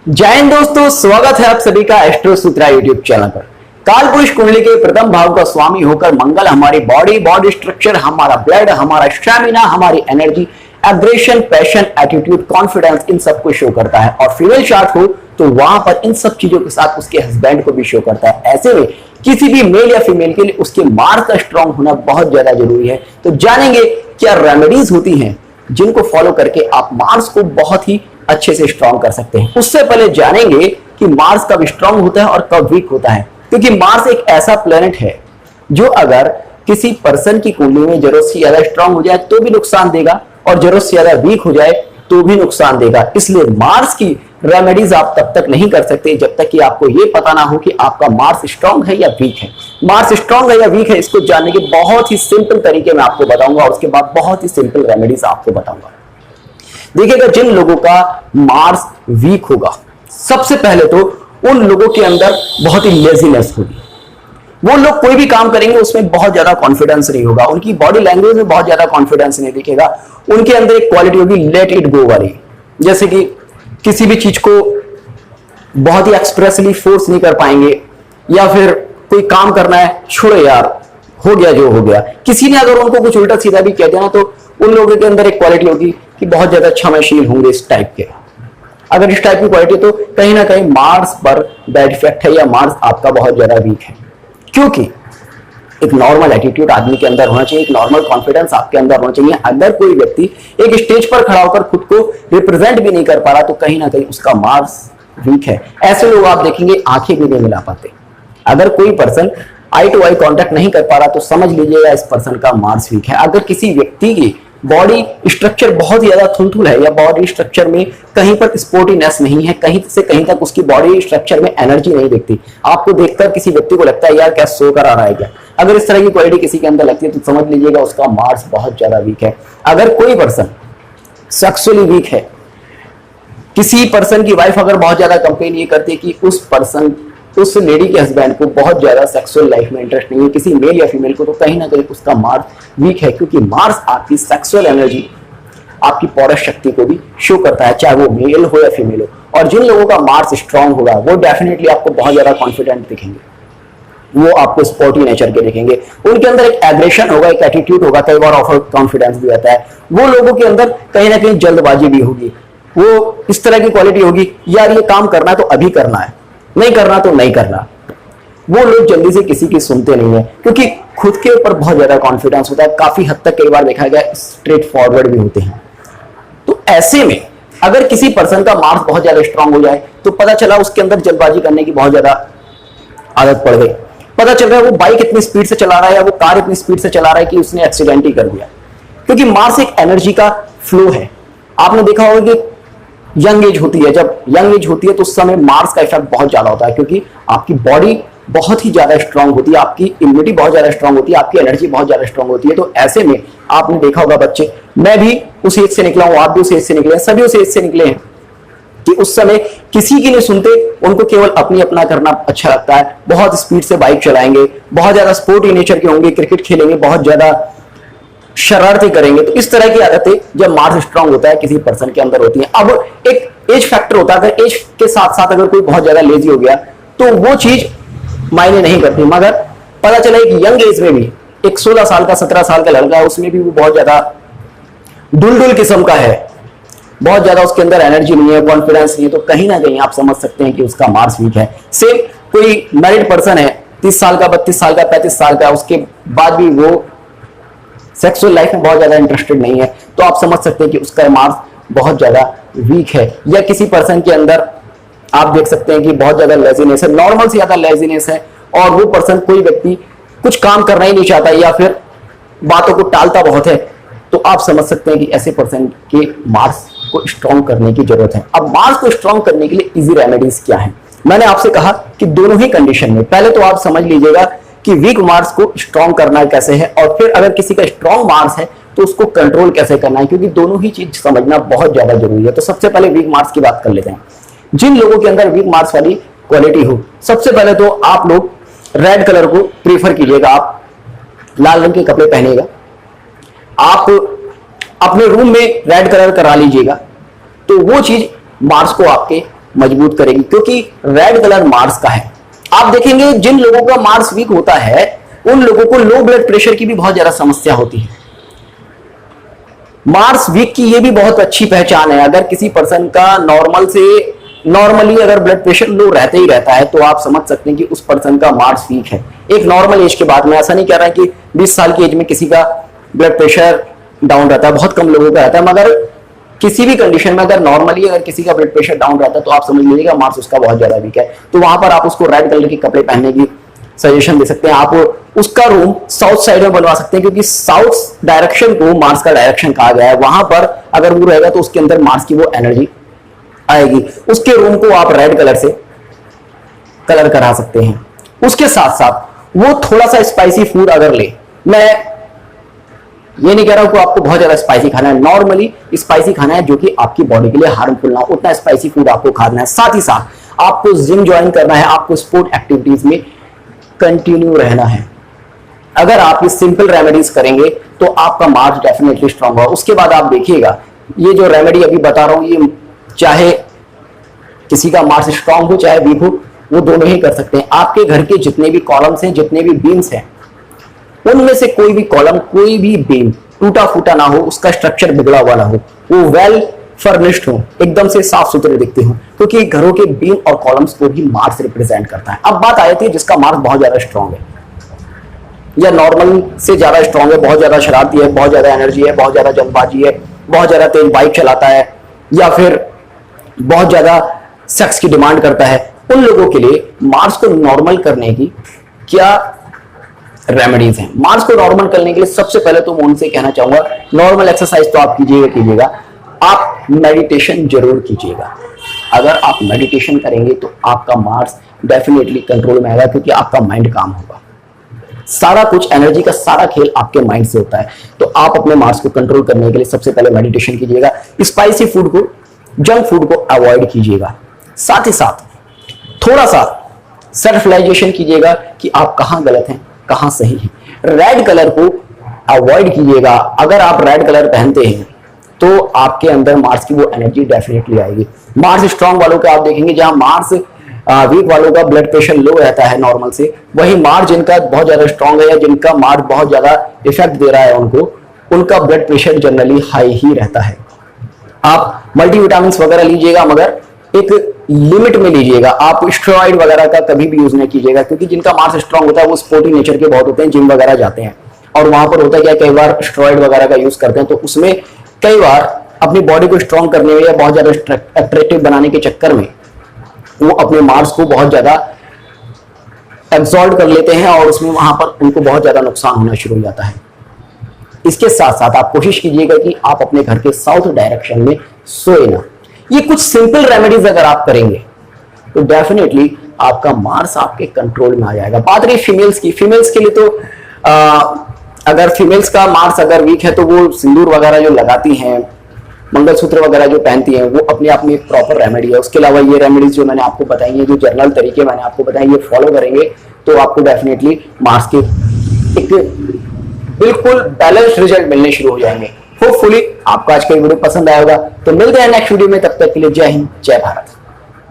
जय हिंद दोस्तों, स्वागत है आप सभी का एस्ट्रो सूत्रा यूट्यूब चैनल पर। कालपुरुष कुंडली के प्रथम भाव का स्वामी होकर मंगल हमारी बॉडी स्ट्रक्चर, हमारा ब्लड, हमारा स्टैमिना, हमारी energy, aggression, passion, attitude, confidence, इन सबको शो करता है। और फीमेल चार्ट हो तो वहां पर इन सब चीजों के साथ उसके हस्बैंड को भी शो करता है। ऐसे में किसी भी मेल या फीमेल के लिए उसके मार्स का स्ट्रांग होना बहुत ज्यादा जरूरी है। तो जानेंगे क्या रेमेडीज होती हैं जिनको फॉलो करके आप मार्स को बहुत ही अच्छे से स्ट्रांग कर सकते हैं। उससे पहले जानेंगे कि मार्स कब स्ट्रांग होता है और कब वीक होता है, क्योंकि मार्स एक ऐसा प्लेनेट है जो अगर किसी पर्सन की कुंडली में जरूरत से ज्यादा स्ट्रांग हो जाए तो भी नुकसान देगा और जरूरत से ज्यादा वीक हो जाए तो भी नुकसान देगा। इसलिए मार्स की रेमेडीज आप तब तक नहीं कर सकते जब तक कि आपको यह पता ना हो कि आपका मार्स स्ट्रांग है या वीक है। मार्स स्ट्रांग है या वीक है, इसको जानने के बहुत ही सिंपल तरीके मैं आपको बताऊंगा और उसके बाद बहुत ही सिंपल रेमेडीज आपको बताऊंगा। देखिएगा, जिन लोगों का मार्स वीक होगा, सबसे पहले तो उन लोगों के अंदर बहुत ही लेजीनेस होगी। वो लोग कोई भी काम करेंगे उसमें बहुत ज्यादा कॉन्फिडेंस नहीं होगा, उनकी बॉडी लैंग्वेज में बहुत ज्यादा कॉन्फिडेंस नहीं दिखेगा। उनके अंदर एक क्वालिटी होगी लेट इट गो वाली, जैसे कि किसी भी चीज को बहुत ही एक्सप्रेसली फोर्स नहीं कर पाएंगे, या फिर कोई काम करना है, छोड़ो यार, हो गया जो हो गया। किसी ने अगर उनको कुछ उल्टा सीधा भी कह दिया ना तो उन लोगों के अंदर एक क्वालिटी होगी कि बहुत ज्यादा क्षमाशील होंगे इस टाइप के। अगर इस टाइप की क्वालिटी तो कहीं ना कहीं मार्स पर बैड इफेक्ट है या मार्स आपका बहुत ज्यादा वीक है। क्योंकि एक नॉर्मल एटीट्यूड आदमी के अंदर होना चाहिए, एक नॉर्मल कॉन्फिडेंस आपके अंदर होना चाहिए। अगर कोई व्यक्ति एक स्टेज पर खड़ा होकर खुद को रिप्रेजेंट भी नहीं कर पा रहा तो कहीं ना कहीं उसका मार्स वीक है। ऐसे लोग आप देखेंगे आंखें भी नहीं मिला पाते। अगर कोई person eye to eye contact नहीं कर पा रहा तो समझ लीजिएगा इस पर्सन का मार्स वीक है। अगर किसी व्यक्ति की बॉडी स्ट्रक्चर बहुत ही ज्यादा थुलथुल है या बॉडी स्ट्रक्चर में कहीं पर स्पोर्टीनेस नहीं है, कहीं से कहीं तक उसकी बॉडी स्ट्रक्चर में एनर्जी नहीं दिखती, आपको देखकर किसी व्यक्ति को लगता है यार क्या सो कर आ रहा है क्या, अगर इस तरह की क्वालिटी किसी के अंदर लगती है तो समझ लीजिएगा उसका मार्स बहुत ज्यादा वीक है। अगर कोई पर्सन सेक्सुअली वीक है, किसी पर्सन की वाइफ अगर बहुत ज्यादा कंप्लेन ये करती है कि उस लेडी के हस्बैंड को बहुत ज्यादा सेक्सुअल लाइफ में इंटरेस्ट नहीं है, किसी मेल या फीमेल को, तो कहीं ना कहीं उसका मार्स वीक है। क्योंकि मार्स आपकी सेक्सुअल एनर्जी, आपकी पौरुष शक्ति को भी शो करता है, चाहे वो मेल हो या फीमेल हो। और जिन लोगों का मार्स स्ट्रांग होगा वो डेफिनेटली आपको बहुत ज्यादा कॉन्फिडेंट दिखेंगे, वो आपको स्पोर्टी नेचर के दिखेंगे, उनके अंदर एक एग्रेशन होगा, एक एटीट्यूड होगा, कई बार ऑफर कॉन्फिडेंस भी रहता है। वो लोगों के अंदर कहीं ना कहीं जल्दबाजी भी होगी, वो इस तरह की क्वालिटी होगी यार ये काम करना है तो अभी करना है, नहीं करना तो नहीं करना। वो लोग जल्दी से किसी की सुनते नहीं है क्योंकि खुद के ऊपर बहुत ज्यादा कॉन्फिडेंस होता है। काफी हद तक कई बार देखा गया स्ट्रेट फॉरवर्ड भी होते हैं। तो ऐसे में अगर किसी पर्सन का मार्स बहुत ज्यादा स्ट्रांग हो जाए तो पता चला उसके अंदर जल्दबाजी करने की बहुत ज्यादा आदत पड़ गई। पता चल रहा है वो बाइक इतनी स्पीड से चला रहा है या वो कार इतनी स्पीड से चला रहा है कि उसने एक्सीडेंट ही कर दिया। क्योंकि मार्स एक एनर्जी का फ्लो है। आपने देखा होगा कि यंग एज होती है, जब यंग एज होती है तो उस समय मार्स का इफेक्ट बहुत ज्यादा होता है, क्योंकि आपकी बॉडी बहुत ही ज्यादा स्ट्रांग होती है, आपकी इम्यूनिटी बहुत ज्यादा स्ट्रांग होती है, आपकी एनर्जी बहुत ज्यादा स्ट्रांग होती है। तो ऐसे में आपने देखा होगा बच्चे, मैं भी उस एज से निकला हूं, आप भी उस एज से निकले हैं, सभी उस एज से निकले हैं कि उस समय किसी की नहीं सुनते, उनको केवल अपनी अपना करना अच्छा लगता है। बहुत स्पीड से बाइक चलाएंगे, बहुत ज्यादा स्पोर्टी नेचर के होंगे, क्रिकेट खेलेंगे, बहुत ज्यादा शरारती करेंगे। तो इस तरह की आदतें जब मार्स स्ट्रांग होता है किसी पर्सन के अंदर होती हैं। अब एक एज फैक्टर होता है, अगर एज के साथ साथ अगर कोई बहुत ज्यादा लेजी हो गया तो वो चीज मायने नहीं करती। मगर पता चला कि यंग एज में भी एक 16 साल का 17 साल का लड़का है, उसमें भी वो बहुत ज्यादा डुलडुल किस्म का है, बहुत ज्यादा उसके अंदर एनर्जी नहीं है, कॉन्फिडेंस नहीं है, तो कहीं ना कहीं आप समझ सकते हैं कि उसका मार्स वीक है। सेम कोई मैरिड पर्सन है, 30 साल का, 32 साल का, 35 साल का, उसके बाद भी वो सेक्सुअल लाइफ में बहुत ज्यादा इंटरेस्टेड नहीं है, तो आप समझ सकते हैं कि उसका मार्स बहुत ज्यादा वीक है। या किसी पर्सन के अंदर आप देख सकते हैं कि बहुत ज्यादा लेजीनेस है, नॉर्मल से ज्यादा लेजीनेस है, और वो पर्सन, कोई व्यक्ति कुछ काम करना ही नहीं चाहता या फिर बातों को टालता बहुत है, तो आप समझ सकते हैं कि ऐसे पर्सन के मार्स को स्ट्रॉन्ग करने की जरूरत है। अब मार्स को स्ट्रॉन्ग करने के लिए इजी रेमेडीज क्या है? मैंने आपसे कहा कि दोनों ही कंडीशन में, पहले तो आप समझ लीजिएगा कि वीक मार्स को स्ट्रॉन्ग करना कैसे है, और फिर अगर किसी का स्ट्रॉन्ग मार्स है तो उसको कंट्रोल कैसे करना है, क्योंकि दोनों ही चीज समझना बहुत ज्यादा जरूरी है। तो सबसे पहले वीक मार्स की बात कर लेते हैं। जिन लोगों के अंदर वीक मार्स वाली क्वालिटी हो, सबसे पहले तो आप लोग रेड कलर को प्रीफर कीजिएगा, आप लाल रंग के कपड़े पहनेगा, आप अपने रूम में रेड कलर करा लीजिएगा, तो वो चीज मार्स को आपके मजबूत करेगी, क्योंकि रेड कलर मार्स का है। आप देखेंगे जिन लोगों का मार्स वीक होता है उन लोगों को लो ब्लड प्रेशर की भी बहुत ज्यादा समस्या होती है। मार्स वीक की ये भी बहुत अच्छी पहचान है। अगर किसी पर्सन का नॉर्मली अगर ब्लड प्रेशर लो रहते ही रहता है तो आप समझ सकते हैं कि उस पर्सन का मार्स वीक है। एक नॉर्मल एज के बाद में, ऐसा नहीं कह रहा है कि 20 साल की एज में किसी का ब्लड प्रेशर डाउन रहता है, बहुत कम लोगों का रहता है, मगर किसी भी कंडीशन में अगर नॉर्मली अगर किसी का ब्लड प्रेशर डाउन रहता है तो आप समझ लीजिएगा मार्स उसका बहुत ज्यादा वीक है। तो वहां पर आप उसको रेड कलर के कपड़े पहनने की सजेशन दे सकते हैं। आप उसका रूम साउथ साइड में बनवा सकते हैं, क्योंकि साउथ डायरेक्शन को मार्स का डायरेक्शन कहा गया है। वहां पर अगर वो रहेगा तो उसके अंदर मार्स की वो एनर्जी आएगी। उसके रूम को आप रेड कलर से कलर करा सकते हैं। उसके साथ साथ वो थोड़ा सा स्पाइसी फूड अगर ले, मैं ये नहीं कह रहा हूं कि आपको बहुत ज्यादा स्पाइसी खाना है, नॉर्मली स्पाइसी खाना है जो कि आपकी बॉडी के लिए हार्मफुल ना हो, उतना स्पाइसी फूड आपको खाना है। साथ ही साथ आपको जिम ज्वाइन करना है, आपको स्पोर्ट एक्टिविटीज में कंटिन्यू रहना है। अगर आप ये सिंपल रेमेडीज करेंगे तो आपका मार्स डेफिनेटली स्ट्रांग होगा। उसके बाद आप देखिएगा ये जो रेमेडी अभी बता रहा हूं, ये चाहे किसी का मार्स स्ट्रांग हो चाहे वीक हो, वो दोनों ही कर सकते हैं। आपके घर के जितने भी कॉलम्स हैं, जितने भी बीम्स हैं, उनमें से कोई भी कॉलम, कोई भी बीम टूटा फूटा ना हो, उसका स्ट्रक्चर बिगड़ा हुआ ना हो, वो वेल फर्निश्ड हो, एकदम से साफ सुथरे दिखते हो, क्योंकि घरों के बीम और कॉलम्स को भी मार्स रिप्रेजेंट करता है। अब बात आती है जिसका मार्स बहुत ज्यादा स्ट्रांग है या नॉर्मल से ज्यादा स्ट्रांग है, बहुत ज्यादा शरारती है, बहुत ज्यादा एनर्जी है, बहुत ज्यादा जल्दबाजी है, बहुत ज्यादा तेज बाइक चलाता है, या फिर बहुत ज्यादा सेक्स की डिमांड करता है, उन लोगों के लिए मार्स को नॉर्मल करने की क्या रेमेडीज हैं। मार्स को नॉर्मल करने के लिए सबसे पहले तो मैं उनसे कहना चाहूंगा, नॉर्मल एक्सरसाइज तो आप कीजिएगा, आप मेडिटेशन जरूर कीजिएगा। अगर आप मेडिटेशन करेंगे तो आपका मार्स डेफिनेटली कंट्रोल में आएगा, क्योंकि आपका माइंड काम होगा। सारा कुछ एनर्जी का सारा खेल आपके माइंड से होता है। तो आप अपने मार्स को कंट्रोल करने के लिए सबसे पहले मेडिटेशन कीजिएगा, स्पाइसी फूड को, जंक फूड को अवॉइड कीजिएगा। साथ ही साथ थोड़ा सा सेल्फ रियलाइजेशन कीजिएगा कि आप कहां गलत हैं, कहां सही हैं। रेड कलर को अवॉइड कीजिएगा। अगर आप रेड कलर पहनते हैं तो आपके अंदर मार्स की वो एनर्जी डेफिनेटली आएगी। मार्स स्ट्रांग वालों को आप देखेंगे, जहां मार्स वीक वालों का ब्लड प्रेशर लो रहता है नॉर्मल से, वही मार्स जिनका बहुत ज्यादा स्ट्रांग है या जिनका मार्स बहुत ज्यादा इफेक्ट दे रहा है उनको, उनका ब्लड प्रेशर जनरली हाई ही रहता है। आप मल्टीविटामिन वगैरह लीजिएगा, मगर एक लिमिट में लीजिएगा। आप स्टेरॉइड वगैरह का कभी भी यूज नहीं कीजिएगा, क्योंकि जिनका मार्स स्ट्रांग होता है वो स्पोर्टी नेचर के बहुत होते हैं, जिम वगैरह जाते हैं, और वहां पर होता है क्या, कई बार स्टेरॉइड वगैरह का यूज करते हैं, तो उसमें कई बार अपनी बॉडी को स्ट्रांग करने में या बहुत ज्यादा अट्रैक्टिव बनाने के चक्कर में वो अपने मार्स को बहुत ज्यादा एब्सॉर्ब कर लेते हैं, और उसमें वहां पर उनको बहुत ज्यादा नुकसान होना शुरू हो जाता है। इसके साथ साथ आप कोशिश कीजिएगा कि आप अपने घर के साउथ डायरेक्शन में सोए ना। ये कुछ सिंपल रेमेडीज अगर आप करेंगे तो डेफिनेटली आपका मार्स आपके कंट्रोल में आ जाएगा। बात रही फीमेल्स की, फीमेल्स के लिए तो अगर फीमेल्स का मार्स अगर वीक है तो वो सिंदूर वगैरह जो लगाती हैं, मंगलसूत्र वगैरह जो पहनती हैं, वो अपने आप में एक प्रॉपर रेमेडी है। उसके अलावा ये रेमेडीज जो मैंने आपको बताई है, जो जर्नल तरीके मैंने आपको बताए, ये फॉलो करेंगे तो आपको डेफिनेटली मार्स के एक बिल्कुल बैलेंस्ड रिजल्ट मिलने शुरू हो जाएंगे। होपफुली आपको आज का वीडियो पसंद आएगा। तो मिलते हैं नेक्स्ट वीडियो में, तब तक के लिए जय हिंद, जय भारत।